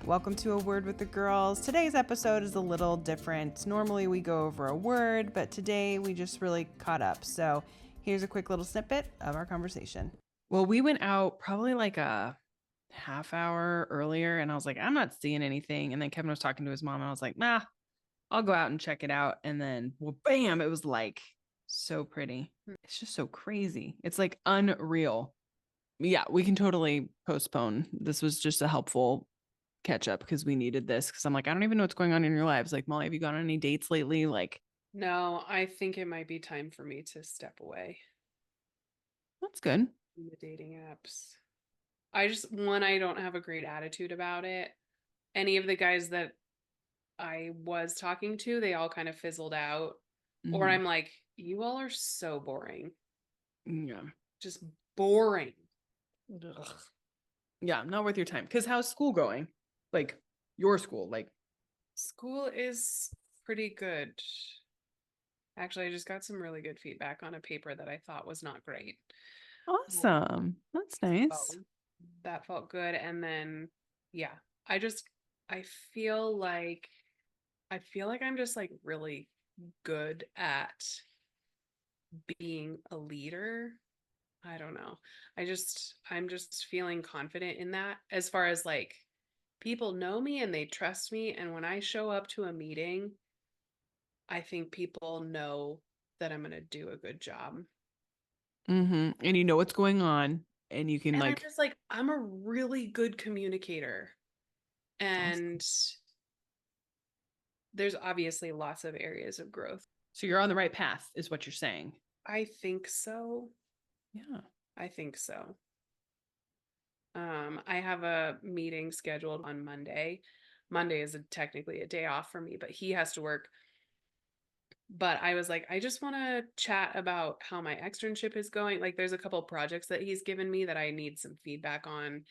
Welcome to A Word with the Girls. Today's episode is a little different. Normally we go over a word, but today we just really caught up. So here's a quick little snippet of our conversation. Well, we went out probably like a half hour earlier, and I was like, I'm not seeing anything. And then Kevin was talking to his mom, and I was like, nah, I'll go out and check it out. And then, well, bam, it was like so pretty. It's just so crazy. It's like unreal. Yeah, we can totally postpone. This was just a helpful catch up because we needed this. Because I'm like, I don't even know what's going on in your lives. Like, Molly, have you gone on any dates lately? Like, No, I think it might be time for me to step away that's good. from the dating apps. I don't have a great attitude about it. Any of the guys that I was talking to, they all kind of fizzled out. Or Mhm. I'm like, you all are so boring. Yeah. Just boring. Ugh. Yeah, not worth your time. Because how's school going? Like your school, like School is pretty good. Actually, I just got some really good feedback on a paper that I thought was not great. awesome. That's nice. So that felt good. And then, yeah, I just, I feel like, I feel like I'm just like really good at being a leader. I don't know. I'm just feeling confident in that as far as like people know me and they trust me. And when I show up to a meeting, I think people know that I'm going to do a good job. And you know what's going on, and you can And I'm like, just like, I'm a really good communicator. awesome. And there's obviously lots of areas of growth. So you're on the right path, is what you're saying. I think so. Yeah. I think so. I have a meeting scheduled on Monday. Monday is technically a day off for me, but he has to work. But I was like, I just want to chat about how my externship is going. Like, there's a couple projects that he's given me that I need some feedback on,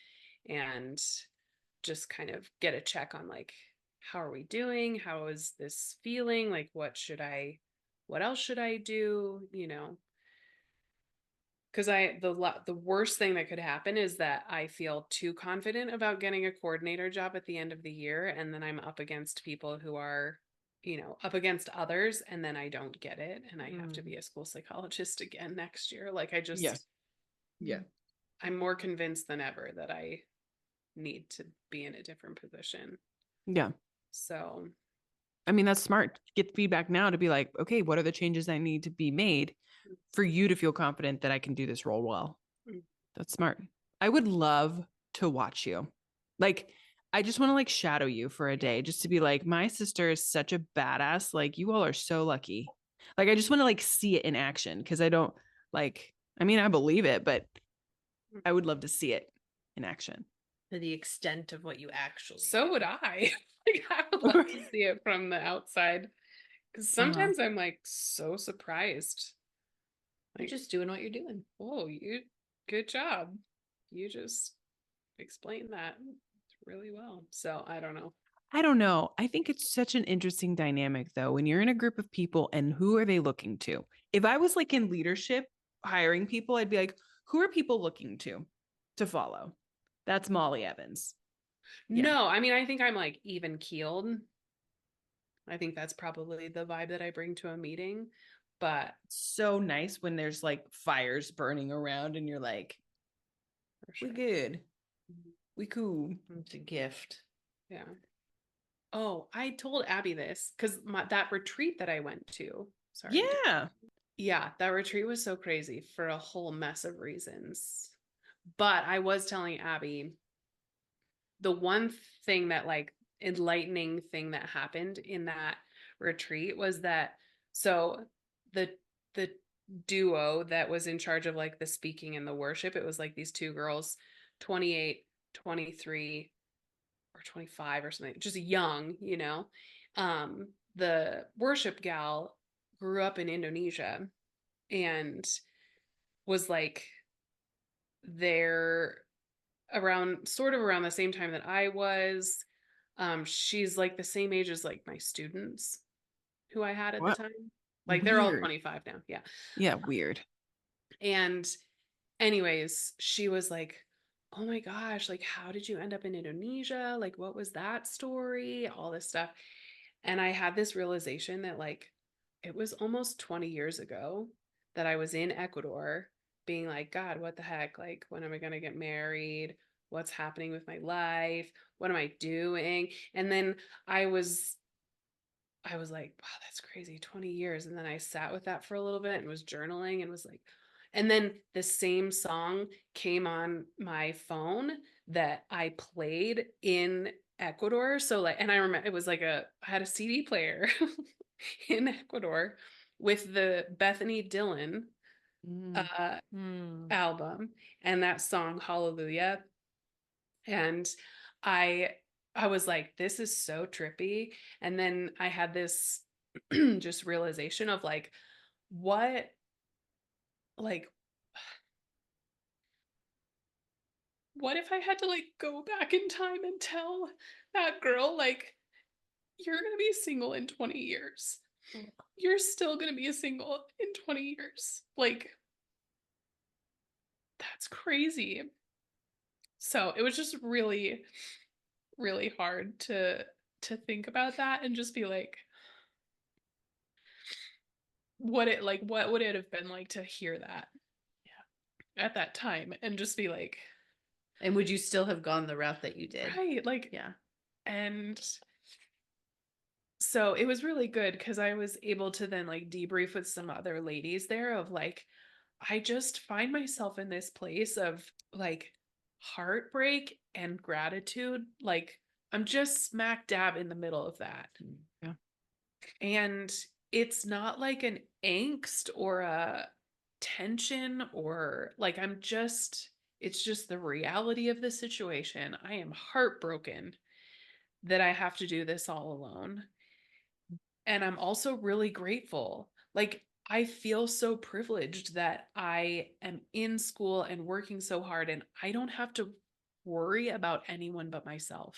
and just kind of get a check on like, how are we doing? How is this feeling? Like, what else should I do? Because the worst thing that could happen is that I feel too confident about getting a coordinator job at the end of the year, and then I'm up against people who are, up against others, and then I don't get it, and I have to be a school psychologist again next year. Like Yeah. Yeah. I'm more convinced than ever that I need to be in a different position. Yeah. So, I mean, that's smart. Get feedback now to be like, okay, what are the changes that need to be made for you to feel confident that I can do this role well? mm, That's smart. I would love to watch you. Like, I just want to like shadow you for a day just to be like, my sister is such a badass. Like, you all are so lucky. Like, I just want to like see it in action because I don't like, I mean, I believe it, but I would love to see it in action. To the extent of what you actually so do. would I. Like, I would love to see it from the outside. Because sometimes I'm like so surprised. You're Like, just doing what you're doing. oh, good job. You just explained that really well. So I don't know. I don't know. I think it's such an interesting dynamic though when you're in a group of people and who are they looking to? If I was like in leadership hiring people, I'd be like, who are people looking to follow? That's Molly Evans. Yeah. No, I mean, I think I'm like even keeled. I think that's probably the vibe that I bring to a meeting. But So nice when there's like fires burning around and you're like, for sure. we good. We cool. It's a gift. Yeah. Oh, I told Abby this because that retreat that I went to. Sorry. Yeah. Yeah, that retreat was so crazy for a whole mess of reasons. But I was telling Abby the one thing that like enlightening thing that happened in that retreat was that so the the duo that was in charge of like the speaking and the worship, it was like these two girls, 28, 23, or 25 or something, just young. The worship gal grew up in Indonesia and was like there around the same time that I was. She's like the same age as like my students who I had at the What? time. Like they're all Weird. 25 now. Yeah. Yeah, weird. And anyways, she was like, oh my gosh, like, how did you end up in Indonesia? Like, what was that story? All this stuff. And I had this realization that, like, it was almost 20 years ago that I was in Ecuador being like, God, what the heck? Like, when am I going to get married? What's happening with my life? What am I doing? And then I was I was like, wow, that's crazy, 20 years. And then I sat with that for a little bit and was journaling and was like, and then the same song came on my phone that I played in Ecuador. So like, and I remember it was like I had a CD player in Ecuador with the Bethany Dillon Mm. album and that song Hallelujah. And I I was like, this is so trippy. And then I had this just realization of like, what, like, what if I had to like go back in time and tell that girl, like, you're gonna be single in 20 years. You're still gonna be a single in 20 years. Like, that's crazy. So it was just really, really hard to think about that and just be like, what would it have been like to hear that at that time and just be like, And would you still have gone the route that you did? right, like, Yeah. and so it was really good because I was able to then like debrief with some other ladies there of like, I just find myself in this place of like heartbreak and gratitude. Like, I'm just smack dab in the middle of that. Yeah. And it's not like an angst or a tension or like it's just the reality of the situation. I am heartbroken that I have to do this all alone. And I'm also really grateful. Like, I feel so privileged that I am in school and working so hard and I don't have to worry about anyone but myself.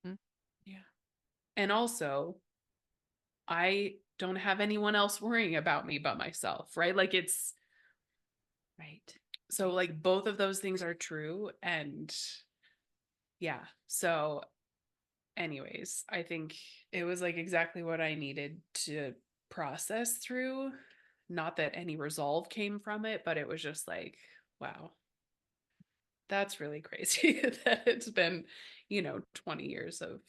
Mm. Yeah. And also, I don't have anyone else worrying about me but myself, right? Like, it's Right. so like both of those things are true. And yeah. So anyways, I think it was like exactly what I needed to process through. Not that any resolve came from it, but it was just like, wow, that's really crazy that it's been, 20 years of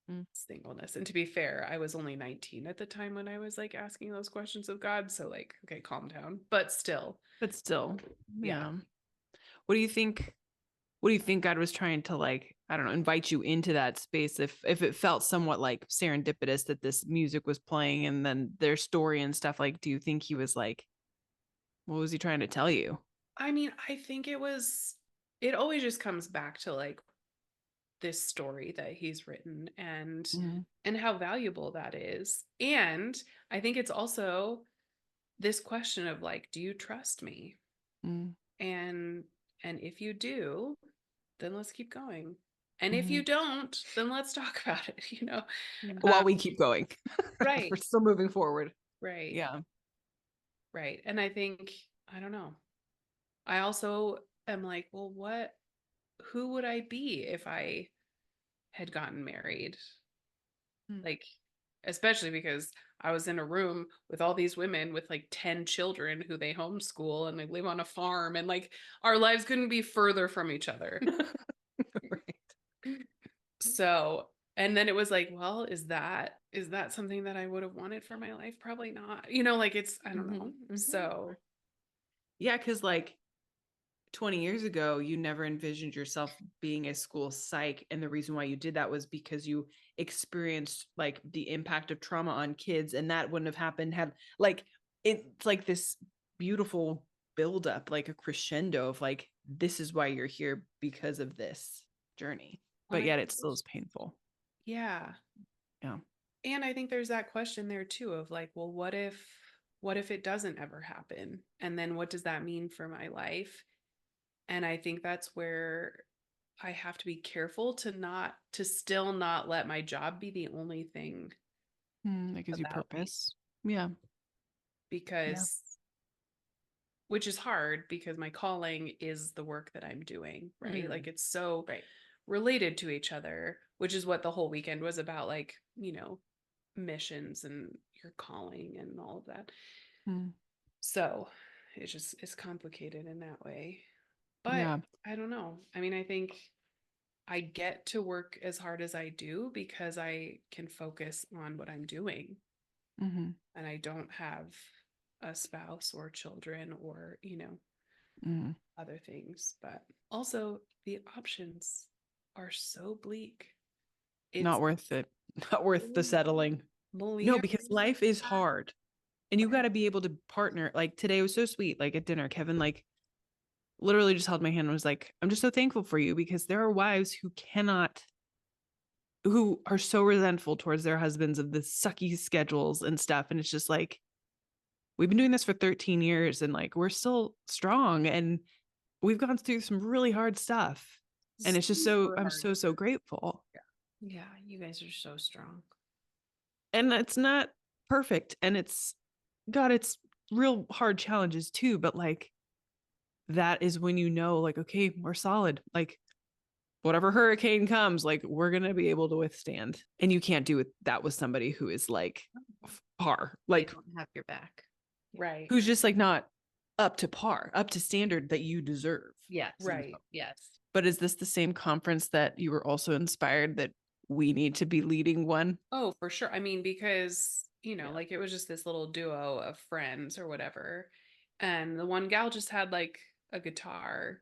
Mm. singleness. And to be fair, I was only 19 at the time when I was like asking those questions of God. So like, okay, calm down. But still, But still, yeah. yeah. What do you think? What do you think God was trying to, like, I don't know, invite you into that space? If it felt somewhat like serendipitous that this music was playing and then their story and stuff, like, do you think he was like, what was he trying to tell you? I mean, I think it always just comes back to like this story that he's written Mhm. and how valuable that is. And I think it's also this question of like, do you trust me? Mm. And if you do, then let's keep going. And if Mhm. you don't, then let's talk about it. While Um, we keep going, right, we're still moving forward. right, Yeah. right. And I think, I don't know. I also am like, well, who would I be if I had gotten married? Mm. Like, especially because I was in a room with all these women with like 10 children who they homeschool and they live on a farm and like our lives couldn't be further from each other. Right. So, and then it was like, well, is that something that I would have wanted for my life? Probably not. Like it's, I don't know. Mhm. So, Yeah, because like 20 years ago, you never envisioned yourself being a school psych. And the reason why you did that was because you experienced like the impact of trauma on kids. And that wouldn't have happened had like it's like this beautiful buildup, like a crescendo of like, this is why you're here because of this journey. and But I yet think it still is painful. yeah. Yeah. And I think there's that question there too of like, well, what if it doesn't ever happen? And then what does that mean for my life? And I think that's where I have to be careful to still not let my job be the only thing That gives you about me purpose. Yeah. Yeah. because which is hard because my calling is the work that I'm doing, right? Mhm. Like it's so Right. related to each other, which is what the whole weekend was about, like, missions and your calling and all of that. Mm. So it's complicated in that way. But Yeah. I don't know. I mean, I think I get to work as hard as I do because I can focus on what I'm doing Mm-hmm. and I don't have a spouse or children or, Mm. other things. But also the options are so bleak. It's Not worth it. Not worth the settling. believe No, because life is hard. And you got to be able to partner. Like today was so sweet. Like at dinner, Kevin, like literally just held my hand and was like, I'm just so thankful for you because there are wives who are so resentful towards their husbands of the sucky schedules and stuff. And it's just like, we've been doing this for 13 years and like, we're still strong and we've gone through some really hard stuff. And it's just so, super I'm hard. so grateful. Yeah, you guys are so strong. And it's not perfect. And it's real hard challenges too. But like, that is when you know, like, okay, we're solid. Like, whatever hurricane comes, like, we're going to be able to withstand. And you can't do that with somebody who is like par, They like, don't have your back. Right. who's just like not up to par, up to standard that you deserve. Yes. Right. Yes. But is this the same conference that you were also inspired that we need to be leading one? Oh, for sure. I mean, because, Yeah. like it was just this little duo of friends or whatever. And the one gal just had like a guitar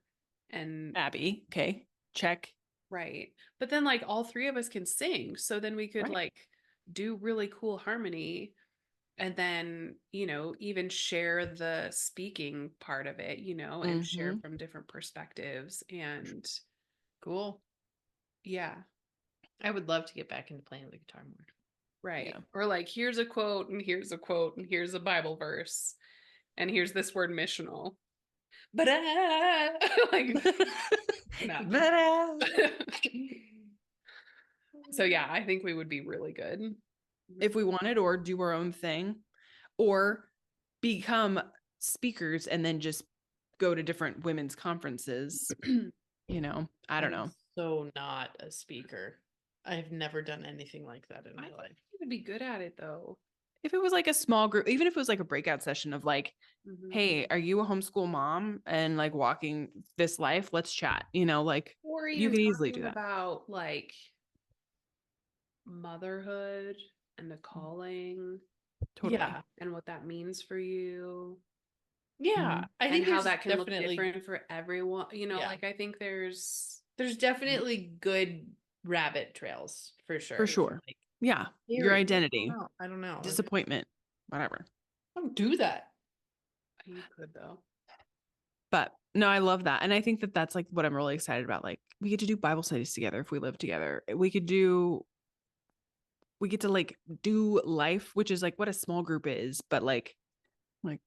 and Abby. Okay. Check. right. But then like all three of us can sing. So then we could Right. like do really cool harmony and then, even share the speaking part of it, and share Mhm. from different perspectives. And Cool. yeah, I would love to get back into playing the guitar more. right. Yeah. Or like, here's a quote and here's a quote and here's a Bible verse and here's this word missional. But like, no. So yeah, I think we would be really good. If we wanted, or do our own thing, or become speakers and then just go to different women's conferences, I don't know. So not a speaker. I've never done anything like that in my life. You would be good at it though. If it was like a small group, even if it was like a breakout session of like, Mhm. hey, are you a homeschool mom and like walking this life? Let's chat, like Or you even could easily talking do that. about like motherhood and the calling Totally. Yeah. and what that means for you. Yeah. Mhm. I think And how there's that can look definitely different for everyone. Yeah. Like I think there's definitely good rabbit trails for sure. For sure. Like, Yeah. Your scary. identity, I don't know. disappointment, whatever. Don't do that. you could though. But no, I love that. And I think that that's like what I'm really excited about. Like we get to do Bible studies together if we live together. We get to like do life, which is like what a small group is, but like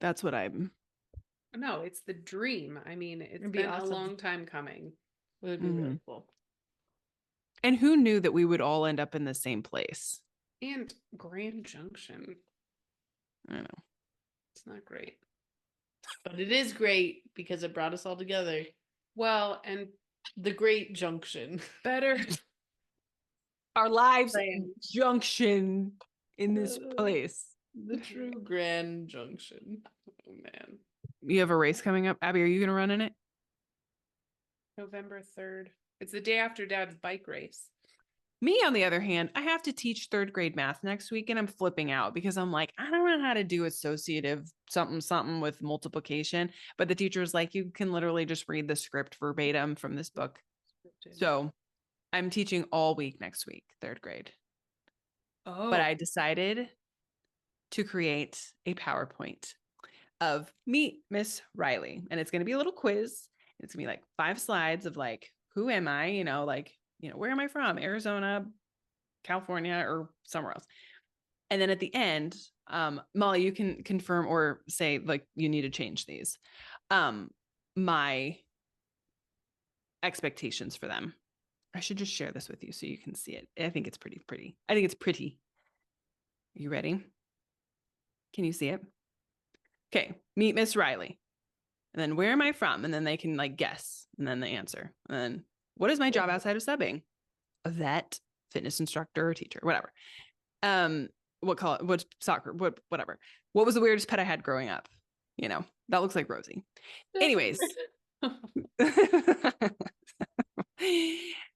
that's what I'm. No, it's the dream. I mean, it's It'd be been awesome. a long time coming. It would be really Mhm. cool. And who knew that we would all end up in the same place? And Grand Junction. I don't know. It's not great. But it is great because it brought us all together. Well, and The Great Junction. better Our lives Plan. junction in this place. The true Grand Junction. Oh man. You have a race coming up. Abby, are you going to run in it? November 3rd. It's the day after Dad's bike race. Me, on the other hand, I have to teach third grade math next week and I'm flipping out because I'm like, I don't know how to do associative something with multiplication. But the teacher was like, you can literally just read the script verbatim from this book. So I'm teaching all week next week, third grade. Oh, But I decided to create a PowerPoint of meet Miss Riley. And it's going to be a little quiz. It's going to be like 5 slides of like, who am I? Where am I from? Arizona, California, or somewhere else. And then at the end, Molly, you can confirm or say like you need to change these. My expectations for them. I should just share this with you so you can see it. I think it's pretty. I think it's pretty. You ready? Can you see it? Okay. Meet Miss Riley. And then where am I from? And then they can like guess and then they answer. And then what is my job outside of subbing? A vet, fitness instructor, teacher, whatever. What soccer, whatever. What was the weirdest pet I had growing up? You know, that looks like Rosie. Anyways.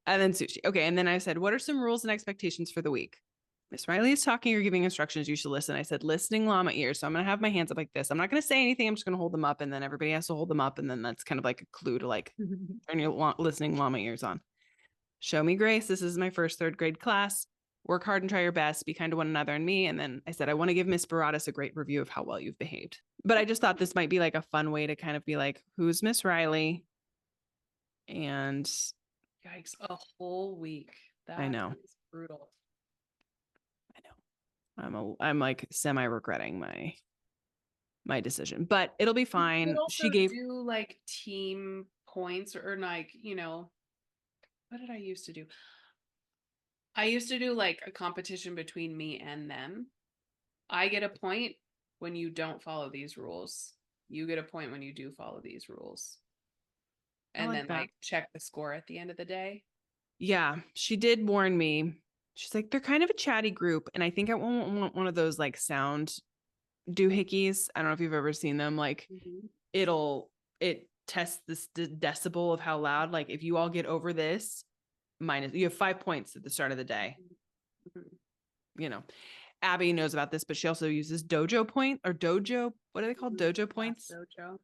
And then sushi. Okay. And then I said, what are some rules and expectations for the week? Miss Riley is talking or giving instructions. You should listen. I said, listening llama ears. So I'm going to have my hands up like this. I'm not going to say anything. I'm just going to hold them up. And then everybody has to hold them up. And then that's kind of like a clue to like turn your listening llama ears on. Show me grace. This is my first 3rd grade class. Work hard and try your best. Be kind to one another and me. And then I said, I want to give Miss Baradas a great review of how well you've behaved. But I just thought this might be like a fun way to kind of be like, who's Miss Riley? And Yikes, a whole week. That I know. is brutal. I'm like semi regretting my decision, but it'll be fine. She gave do like team points or like, you know, what did I used to do? I used to do like a competition between me and them. I get a point when you don't follow these rules. You get a point when you do follow these rules. And like then that. like check the score at the end of the day. Yeah, she did warn me. She's like, they're kind of a chatty group. And I think I want one of those like sound doohickeys. I don't know if you've ever seen them. Like it tests this decibel of how loud. Like if you all get over this, you have 5 points at the start of the day. You know, Abby knows about this, but she also uses dojo point or dojo. What are they called? Dojo points. Dojo.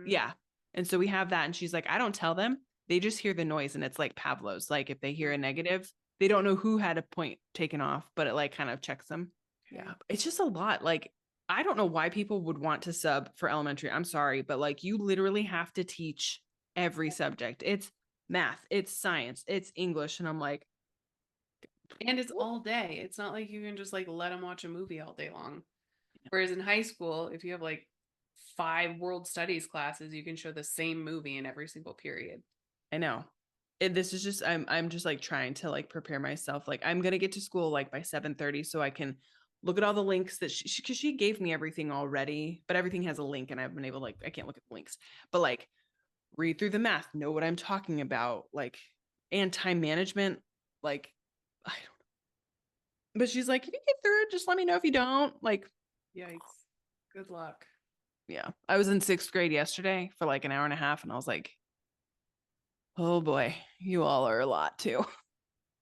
Yeah. And so we have that. And she's like, I don't tell them. They just hear the noise. And it's like Pavlov's. Like if they hear a negative, they don't know who had a point taken off, but it like kind of checks them. Yeah. It's just a lot. Like, I don't know why people would want to sub for elementary. I'm sorry, but like you literally have to teach every subject. It's math, it's science, it's English. And I'm like, and it's all day. It's not like you can just like let them watch a movie all day long. Whereas in high school, if you have like 5 world studies classes, you can show the same movie in every single period. I know. This is just I'm just like trying to like prepare myself. Like I'm gonna get to school like by 7:30 so I can look at all the links that she gave me everything already, but everything has a link and I've been able to, like, I can't look at the links, but like read through the math, know what I'm talking about, like, and time management. Like, I don't know. But she's like, if you get through it, just let me know if you don't. Like, yikes. Good luck. Yeah. I was in 6th grade yesterday for like an hour and a half and I was like, oh boy, you all are a lot too.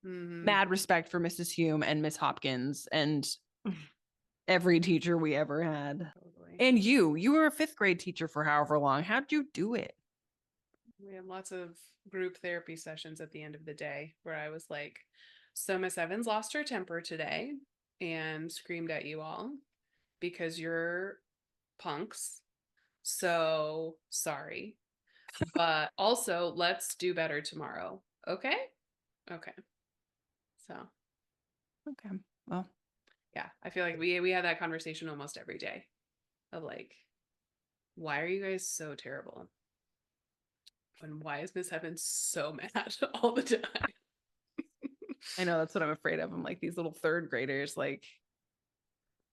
Mad respect for Mrs. Hume and Miss Hopkins and every teacher we ever had. Totally. And you were a 5th grade teacher for however long. How'd you do it? We had lots of group therapy sessions at the end of the day where I was like, so Miss Evans lost her temper today and screamed at you all because you're punks. So sorry. But also let's do better tomorrow. Okay? Okay. So. Okay. Well. Yeah. I feel like we had that conversation almost every day of like, why are you guys so terrible? And why is Miss Evans so mad all the time? I know, that's what I'm afraid of. I'm like, these little 3rd graders, like,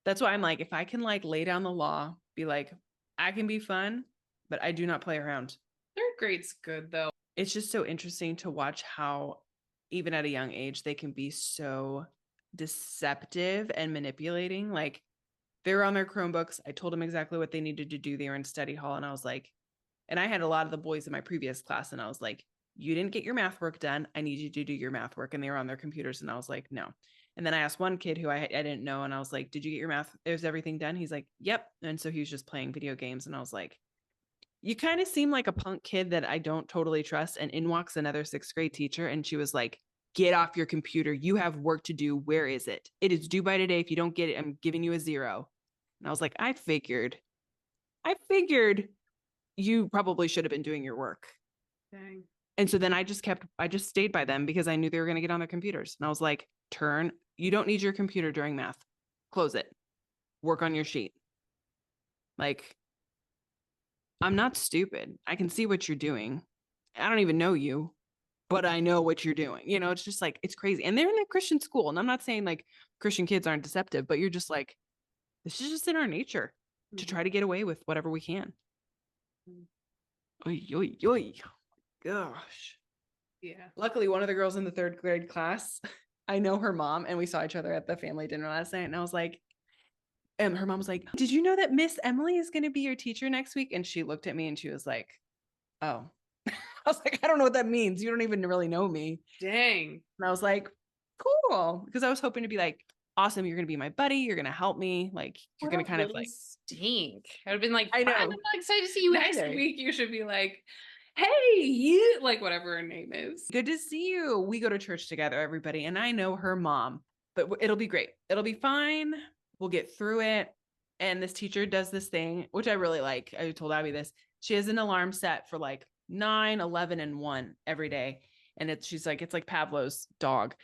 that's why I'm like, if I can like lay down the law, be like, I can be fun, but I do not play around. 3rd grade's good though. It's just so interesting to watch how even at a young age, they can be so deceptive and manipulating. Like they were on their Chromebooks. I told them exactly what they needed to do. They were in study hall. And I was like, and I had a lot of the boys in my previous class. And I was like, you didn't get your math work done. I need you to do your math work. And they were on their computers. And I was like, no. And then I asked one kid who I didn't know. And I was like, did you get your math? Is everything done? He's like, yep. And so he was just playing video games. And I was like, you kind of seem like a punk kid that I don't totally trust. And in walks another 6th grade teacher. And she was like, get off your computer. You have work to do. Where is it? It is due by today. If you don't get it, I'm giving you a 0. And I was like, I figured you probably should have been doing your work. Dang. And so then I just stayed by them because I knew they were going to get on their computers. And I was like, you don't need your computer during math. Close it. Work on your sheet. Like, I'm not stupid. I can see what you're doing. I don't even know you, but I know what you're doing. You know, it's just like, it's crazy. And they're in a Christian school. And I'm not saying like Christian kids aren't deceptive, but you're just like, this is just in our nature to try to get away with whatever we can. Oy, oy, oy. Gosh. Yeah. Luckily, one of the girls in the 3rd grade class, I know her mom, and we saw each other at the family dinner last night. And I was like, her mom was like, "Did you know that Miss Emily is going to be your teacher next week?" And she looked at me and she was like, "Oh." I was like, "I don't know what that means. You don't even really know me." Dang. And I was like, "Cool," because I was hoping to be like, "Awesome, you're going to be my buddy. You're going to help me. Like, you're What going a to kind of little like." stink. I would have been like, I "Fine, I'm know. not excited to see you next Neither. week." You should be like, "Hey, you," like whatever her name is. Good to see you. We go to church together, everybody. And I know her mom, but it'll be great. It'll be fine. We'll get through it. And this teacher does this thing, which I really like. I told Abby this. She has an alarm set for like 9, 11, and 1 every day. And she's like, it's like Pavlov's dog.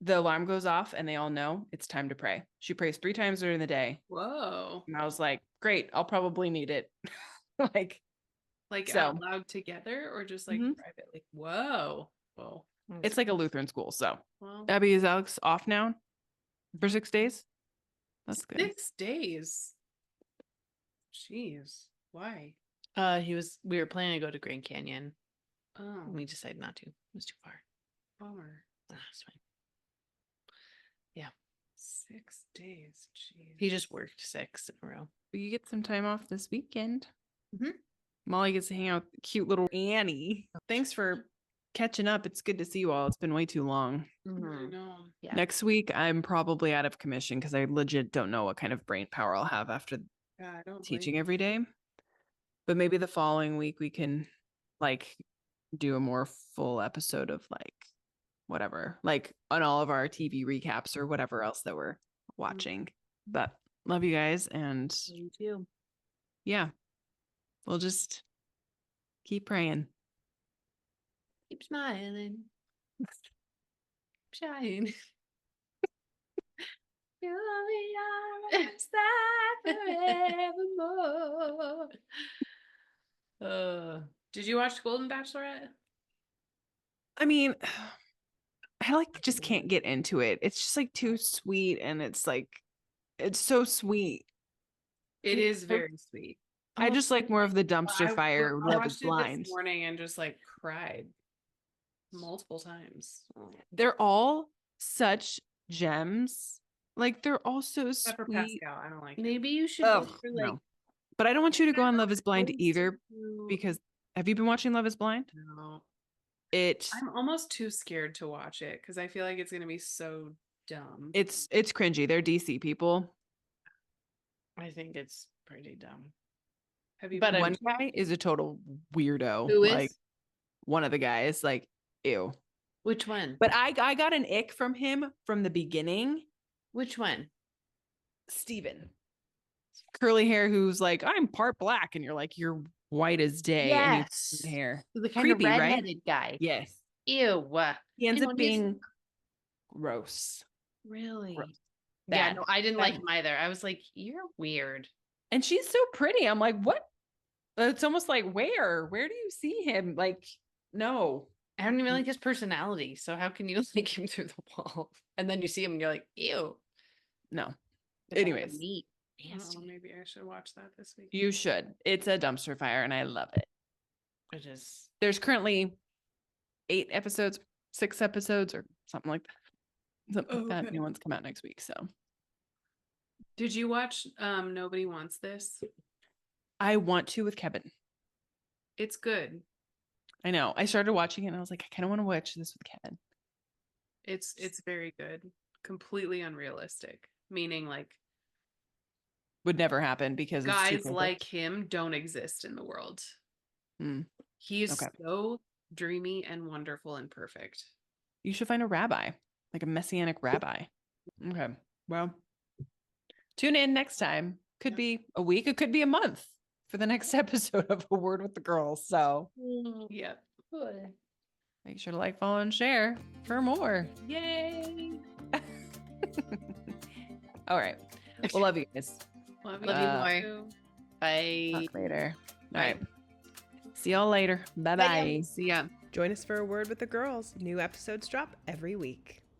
The alarm goes off and they all know it's time to pray. She prays 3 times during the day. Whoa. And I was like, great, I'll probably need it. Like so, out loud together or just like Mhm. privately? Whoa. Whoa. it's like a Lutheran school. So Well, Abby, is Alex off now for 6 days? That's good. 6 days. Jeez. Why? We were planning to go to Grand Canyon. Oh, We decided not to. It was too far. bummer. It's fine. 6 days. Jeez. He just worked 6 in a row. But you get some time off this weekend. Mhm. Molly gets to hang out with cute little Annie. Thanks for catching up. It's good to see you all. It's been way too long. I Mhm. know. Yeah. Next week, I'm probably out of commission because I legit don't know what kind of brain power I'll have after Yeah, I don't teaching blame every day. But maybe the following week we can like do a more full episode of like whatever, like on all of our TV recaps or whatever else that we're watching. But love you guys. And You too. yeah, we'll just keep praying. Keep smiling. Shine. You'll be on my side forevermore. Did you watch Golden Bachelorette? I mean, I like just can't get into it. It's just like too sweet and it's like it's so sweet. It is very sweet. I just like more of the dumpster fire I Love is watched it Blind. this morning and just like cried multiple times. They're all such gems. Like they're all so Except for sweet. Pascal, I don't like it. Maybe you should Oh, go for like no. But I don't want you to go on Love is Blind Close either to- because have you been watching Love is Blind? No. It I'm almost too scared to watch it because I feel like it's gonna be so dumb. it's cringy. They're DC people. I think it's pretty dumb. Have you but been One guy is a total weirdo. Who is? Like one of the guys, like, ew. Which one? But I got an ick from him from the beginning. Which one? Steven. Curly hair who's like, I'm part black, and you're like, you're white as day. And you have Yes. blonde hair. The kind Creepy, of right? redheaded guy. Yes. Ew. He ends know, up he's- being gross. Really? Gross. Yeah, Bad. no, I didn't Bad. like him either. I was like, you're weird. And she's so pretty. I'm like, what? It's almost like, where do you see him? Like, no. I don't even like his personality. So how can you like him through the wall? And then you see him and you're like, ew. No. They're kind of Anyways. neat. Oh, Nasty. maybe I should watch that this week. You should. It's a dumpster fire and I love it. It is. There's currently 8 episodes, 6 episodes, or something like that. Something like that. Okay. New ones come out next week. So Did you watch Nobody Wants This? I want to with Kevin. It's good. I know. I started watching it and I was like, I kind of want to watch this with Kevin. It's very good. Completely unrealistic. Meaning like Would never happen because it's too guys perfect. like him don't exist in the world. Mm. He is Okay. so dreamy and wonderful and perfect. You should find a rabbi, like a messianic rabbi. Okay. Well, tune in next time. Could be a week. It could be a month for the next episode of A Word with the Girls. So Yeah. make sure to like, follow, and share for more. Yay. All right. Well, love you guys. Love Love you you. more. Bye. Talk later. All Bye. right. See y'all later. Bye bye. See ya. Join us for A Word with the Girls. New episodes drop every week.